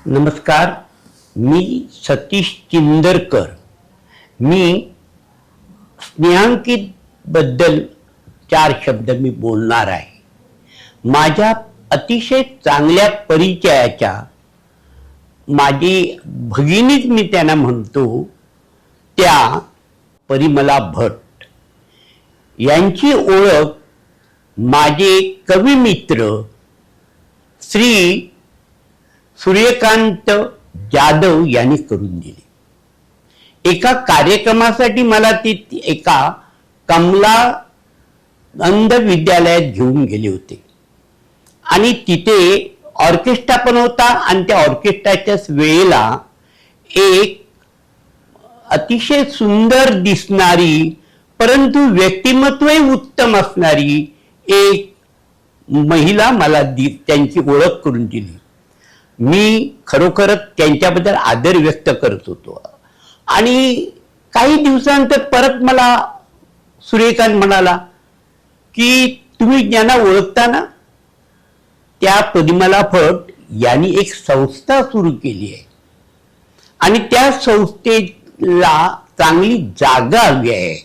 नमस्कार. मी सतीश चिंदरकर. मी स्नेहांकित बद्दल 4 शब्द मी बोलणार आहे. माझ्या अतिशय चांगल्या परिचयाच्या माझी भगिनीच मी त्यांना म्हणतो त्या परिमला भट्ट यांची ओळख माझे कविमित्र श्री सूर्यकांत जाधव यांनी करून दिली. एका कार्यक्रमासाठी मला ती एका कमलानंद विद्यालयात घेऊन गेले होते आणि तिथे ऑर्केस्ट्रा पण होता आणि त्या ऑर्केस्ट्राच्याच वेळेला एक अतिशय सुंदर दिसणारी परंतु व्यक्तिमत्वही उत्तम असणारी एक महिला मला त्यांची ओळख करून दिली. मी खरोखरच त्यांच्याबद्दल आदर व्यक्त करत होतो आणि काही दिवसांतर परत मला सूर्यकांत म्हणाला की तुम्ही ज्यांना ओळखता ना त्या परिमला भट्ट यांनी एक संस्था सुरू केली आहे आणि त्या संस्थेला चांगली जागा हवी आहे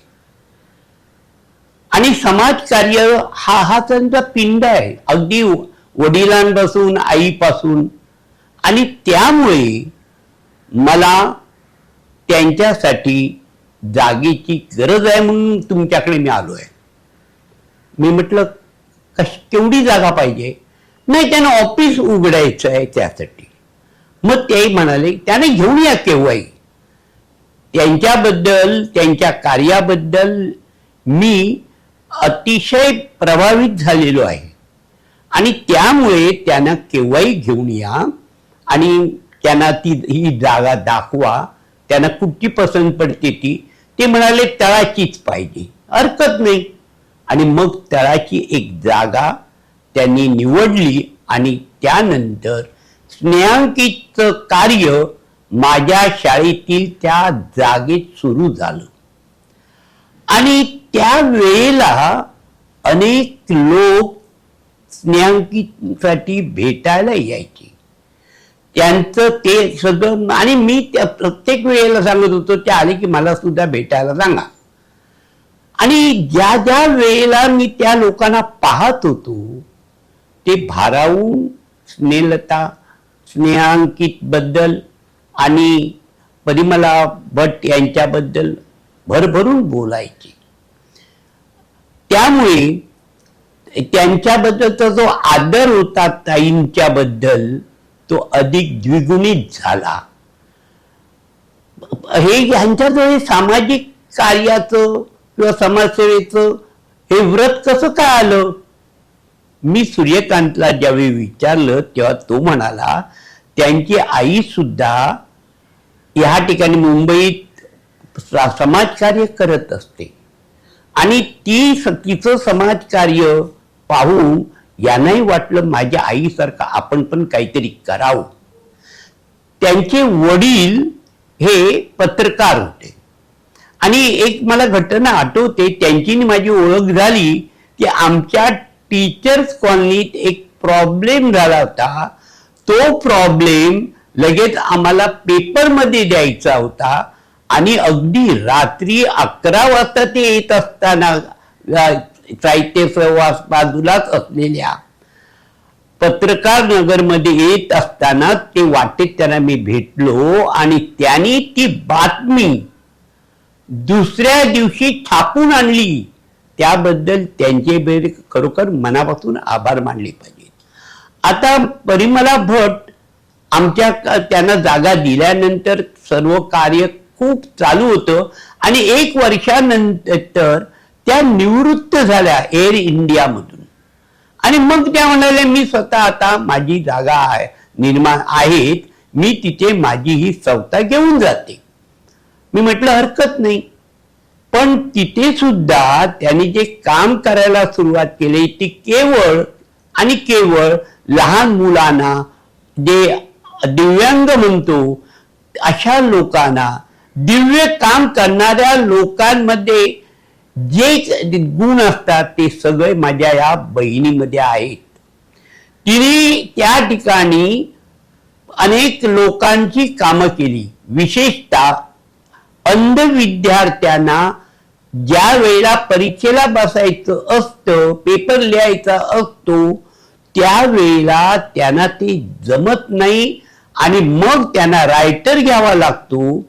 आणि समाजकार्य हा त्यांचा पिंड आहे अगदी वडिलांपासून आईपासून. आणि त्यामुळे मला त्यांच्यासाठी जागेची गरज आहे म्हणून तुमच्याकडे मी आलो आहे. मी म्हटलं केवढी जागा पाहिजे. नाही त्यांना ऑफिस उघडायचं आहे त्यासाठी. मग ते म्हणाले त्याने घेऊन या केव्हाही. त्यांच्याबद्दल त्यांच्या कार्याबद्दल मी अतिशय प्रभावित झालेलो आहे आणि त्यामुळे त्यांना केव्हाही घेऊन या आणि त्यांना ही जागा दाखवा. त्यांना कुठची पसंत पडते ती. ते म्हणाले तळाचीच पाहिजे. हरकत नाही. आणि मग तळाची एक जागा त्यांनी निवडली आणि त्यानंतर स्नेहांकितचं कार्य माझ्या शाळेतील त्या जागेत सुरू झालं आणि त्या वेळेला अनेक लोक स्नेहांकितसाठी भेटायला यायचे. त्यांचं ते सगळं आणि मी त्या प्रत्येक वेळेला सांगत होतो ते आले की मला सुद्धा भेटायला सांगा. आणि ज्या ज्या वेळेला मी त्या लोकांना पाहत होतो ते भारावून स्नेहलता स्नेहांकित बद्दल आणि परिमला भट्ट यांच्याबद्दल भरभरून बोलायचे. त्यामुळे त्यांच्याबद्दलचा जो आदर होता ताईंच्या बद्दल तो अधिक द्विगुणित झाला. हे ह्यांच्याजवळ सामाजिक कार्याचं किंवा समाजसेवेचं हे व्रत कसं काय आलं. मी सूर्यकांतला ज्यावेळी विचारलं तेव्हा तो म्हणाला त्यांची आई सुद्धा ह्या ठिकाणी मुंबईत समाजकार्य करत असते आणि तिचं समाजकार्य पाहून यांनाही वाटलं माझ्या आईसारखं आपण पण काहीतरी करावं. त्यांचे वडील हे पत्रकार होते आणि एक मला घटना आठवते त्यांची माझी ओळख झाली की आमच्या टीचर्स कॉलनीत एक प्रॉब्लेम झाला होता. तो प्रॉब्लेम लगेच आम्हाला पेपरमध्ये द्यायचा होता आणि अगदी रात्री 11 वाजता ते येत असताना साहित्य सहवास बाजूलाच असलेल्या पत्रकार नगरमध्ये येत असताना ते वाटेत त्यांना मी भेटलो आणि त्यांनी ती बातमी दुसऱ्या दिवशी छापून आणली. त्याबद्दल त्यांचे खरोखर मनापासून आभार मानले पाहिजेत. आता परिमला भट्ट आमच्या त्यांना जागा दिल्यानंतर सर्व कार्य खूप चालू होतं आणि 1 वर्षानंतर त्या निवृत्त झाल्या एअर इंडियामधून आणि मग त्या म्हणाल्या मी स्वतः आता माझी जागा आहे निर्माण आहेत मी तिथे माझी ही संस्था घेऊन जाते. मी म्हटलं हरकत नाही. पण तिथे सुद्धा त्यांनी जे काम करायला सुरुवात केली ती केवळ आणि केवळ लहान मुलांना जे दिव्यांग म्हणतो अशा लोकांना दिव्य काम करणाऱ्या लोकांमध्ये जे गुण असतात ते सगळे माझ्या या बहिणीमध्ये आहेत. तिने त्या ठिकाणी अनेक लोकांची कामं केली. विशेषतः अंध विद्यार्थ्यांना ज्या वेळेला परीक्षेला बसायचं असतं, पेपर लिहायचा असतो, त्यावेळेला त्यांना ते जमत नाही आणि मग त्यांना रायटर घ्यावा लागतो.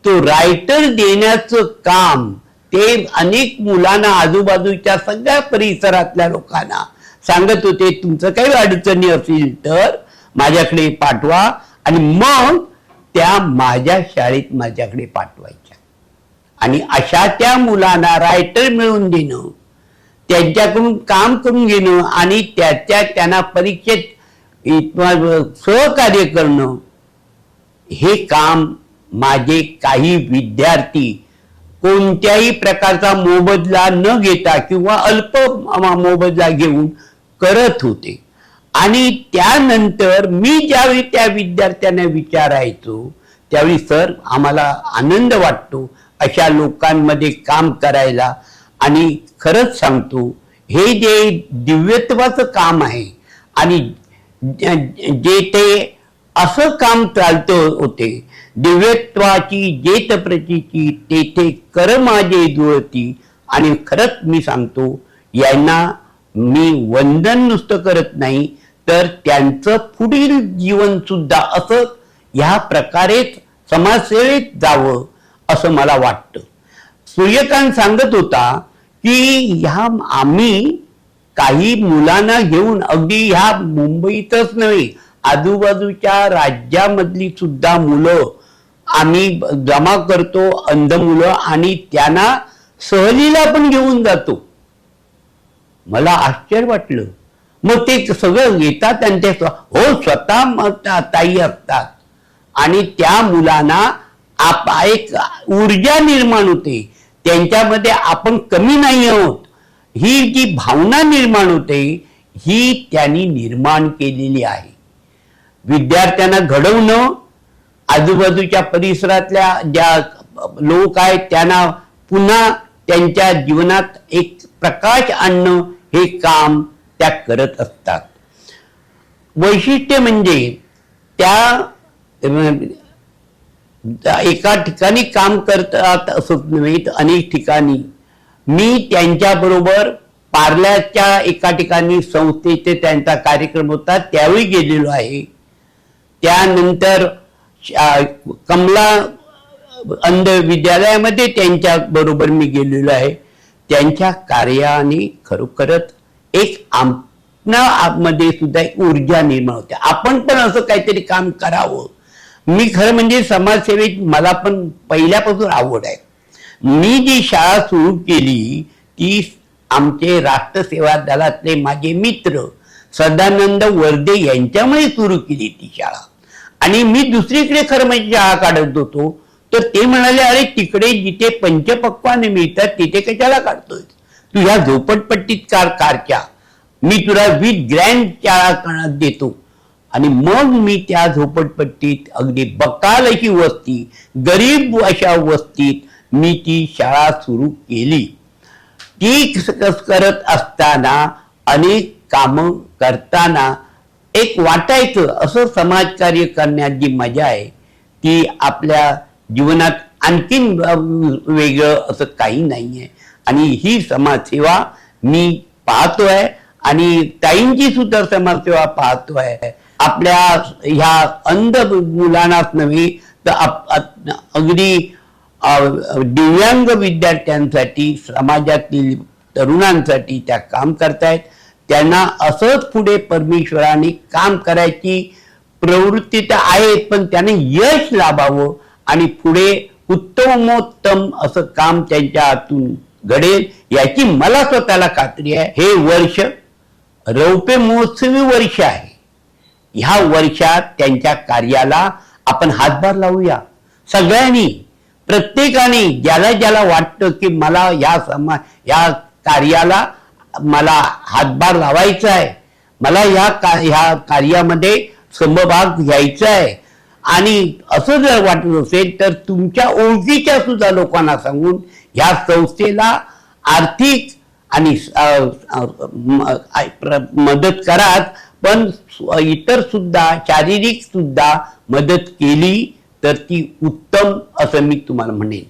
तो रायटर देण्याचं काम ते अनेक मुलांना, आजूबाजूच्या सगळ्या परिसरातल्या लोकांना सांगत होते, तुमचं काही अडचणी असेल तर माझ्याकडे पाठवा, आणि मग त्या माझ्या शाळेत माझ्याकडे पाठवायच्या. आणि अशा त्या मुलांना रायटर मिळवून देणं, त्यांच्याकडून काम करून घेणं आणि त्यांना परीक्षेत सहकार्य करणं, हे काम माझे काही विद्यार्थी कोणत्याही प्रकारचा मोबदला न घेता किंवा अल्प मोबदला घेऊन करत होते. आणि त्यानंतर मी ज्यावेळी त्या विद्यार्थ्यांना विचारायचो त्यावेळी, सर आम्हाला आनंद वाटतो अशा लोकांमध्ये काम करायला, आणि खरंच सांगतो हे जे दिव्यत्वाचं काम आहे आणि जे ते असं काम चालतं होते, दिव्यत्वाची जेत प्रचिती तेथे कर माझे जुळती. आणि खरंच मी सांगतो, यांना मी वंदन नुसतं करत नाही, तर त्यांचं पुढील जीवन सुद्धा असं ह्या प्रकारेच समाजसेवेत जावं असं मला वाटतं. सूर्यकांत सांगत होता की आम्ही काही मुलांना घेऊन, अगदी ह्या मुंबईतच नव्हे, आजूबाजूच्या राज्यामधली सुद्धा मुलं आम्ही जमा करतो, अंध मुलं, आणि त्यांना सहलीला पण घेऊन जातो. मला आश्चर्य वाटलं. मग ते सगळं येतात आणि ते स्वतः ताई असतात, आणि त्या मुलांना एक ऊर्जा निर्माण होते, त्यांच्यामध्ये आपण कमी नाही आहोत ही जी भावना निर्माण होते, ही त्यांनी निर्माण केलेली आहे. विद्यार्थ्यांना घडवणं, आजूबाजूच्या परिसरातल्या ज्या लोक आहेत त्यांना पुन्हा त्यांच्या जीवनात एक प्रकाश आणणं, हे काम त्या करत असतात. वैशिष्ट्य म्हणजे त्या एका ठिकाणी काम करतात असंच नव्हे, तर अनेक ठिकाणी. मी त्यांच्याबरोबर पार्ल्याच्या एका ठिकाणी संस्थेचे त्यांचा कार्यक्रम होता, त्यावेळी गेलेलो आहे. त्यानंतर कमला अंध विद्यालयामध्ये त्यांच्या बरोबर मी गेलेलो आहे. त्यांच्या कार्याने खरोखरच एक आमच्यामध्ये सुद्धा एक ऊर्जा निर्माण होते. आपण पण असं काहीतरी काम करावं. मी खरं म्हणजे समाजसेवेत मला पण पहिल्यापासून आवड आहे. मी जी शाळा सुरू केली ती आमचे राष्ट्रसेवा दलातले माझे मित्र सदानंद वर्दे यांच्यामुळे सुरू केली ती शाळा. आणि मी दुसरीकडे खरं म्हणजे शाळा काढत होतो, तर ते म्हणाले, अरे तिकडे जिथे पंचपक्वाने मिळतात तिथे कशाला काढतोय, तू ह्या झोपडपट्टीत कारच्या, मी तुला विथ ग्रँड शाळा देतो. आणि मग मी त्या झोपडपट्टीत अगदी बकाल अशी वस्ती, गरीब अशा वस्तीत मी ती शाळा सुरू केली. ती करत असताना, अनेक कामं करताना एक वाटायचं, असं समाजकार्य करण्यात जी मजा आहे ती आपल्या जीवनात आणखीन वेगळं असं काही नाहीये. आणि ही समाजसेवा मी पाहतोय, आणि ताईंची सुद्धा समाजसेवा पाहतोय. आपल्या ह्या अंध मुलांनाच नव्हे, तर अगदी दिव्यांग विद्यार्थ्यांसाठी, समाजातील तरुणांसाठी त्या काम करतायत. त्यांना असंच पुढे परमेश्वराने काम करायची प्रवृत्ती तर आहे, पण त्याने यश लाभावं आणि पुढे उत्तमोत्तम असं काम त्यांच्या हातून घडेल याची मला स्वतःला खात्री आहे. हे वर्ष रौप्य महोत्सवी वर्ष आहे. ह्या वर्षात त्यांच्या कार्याला आपण हातभार लावूया सगळ्यांनी, प्रत्येकाने. ज्याला ज्याला वाटतं की मला या कार्याला मला हातभार लावायचा आहे, मला ह्या कार्यामध्ये समभाग घ्यायचा आहे, आणि असं जर वाटत असेल तर तुमच्या ओळखीच्या सुद्धा लोकांना सांगून ह्या संस्थेला आर्थिक आणि मदत करा. पण इतर सुद्धा शारीरिक सुद्धा मदत केली तर ती उत्तम असं मी तुम्हाला म्हणेन.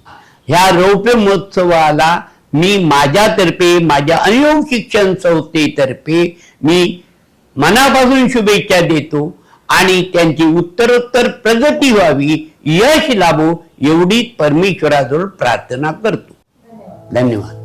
ह्या रौप्य महोत्सवाला मी माझ्यातर्फे, माझ्या अनुयोग शिक्षण संस्थेतर्फे मी मनापासून शुभेच्छा देतो आणि त्यांची उत्तरोत्तर प्रगती व्हावी, यश लाभो एवढी परमेश्वराजवळ प्रार्थना करतो. धन्यवाद.